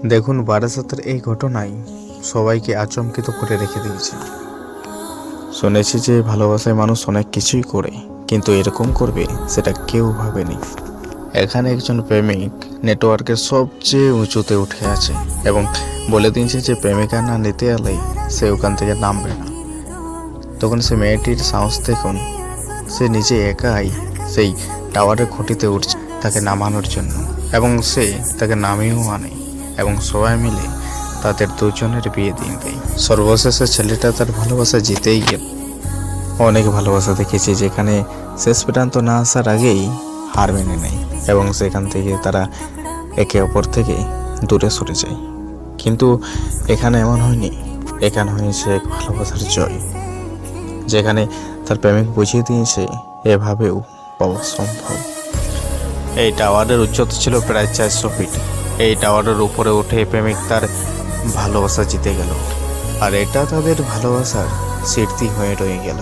দেখুন বারাসাতের এই ঘটনায় সবাইকে আচমকিত করে রেখে দিয়েছে। শুনেছি যে ভালোবাসায় মানুষ অনেক কিছুই করে, কিন্তু এরকম করবে সেটা কেউ ভাবেনি। এখানে একজন প্রেমিক নেটওয়ার্কের সবচেয়ে উঁচুতে উঠে আছে এবং বলে দিয়েছে যে প্রেমিকা না নিতে এলে সে ওখান থেকে নামবে না। তখন সে মেয়েটির সাহস দেখুন, সে নিজে একাই সেই টাওয়ারের খুঁটিতে উঠছে তাকে নামানোর জন্য, এবং সে তাকে নামিয়েও আনে এবং সবাই মিলে তাদের দুজনের বিয়ে দিয়ে দেয়। সর্বশেষে ছেলেটা তার ভালোবাসা জিতেই গেল। অনেক ভালোবাসা দেখেছি যেখানে শেষ পর্যন্ত না আসার আগেই হার মেনে নেয় এবং সেখান থেকে তারা একে অপর থেকে দূরে সরে যায়। কিন্তু এখানে এমন হয়নি, এখানে হয়েছে এক ভালোবাসার জয়, যেখানে তার প্রেমিক বুঝিয়ে দিয়েছে এভাবেও পাওয়া সম্ভব। এই টাওয়ারের উচ্চতা ছিল প্রায় 400 ফিট। এই টাওয়ারের উপরে উঠে প্রেমিক তার ভালোবাসা জিতে গেল, আর এটা তাদের ভালোবাসার স্মৃতি হয়ে রয়ে গেল।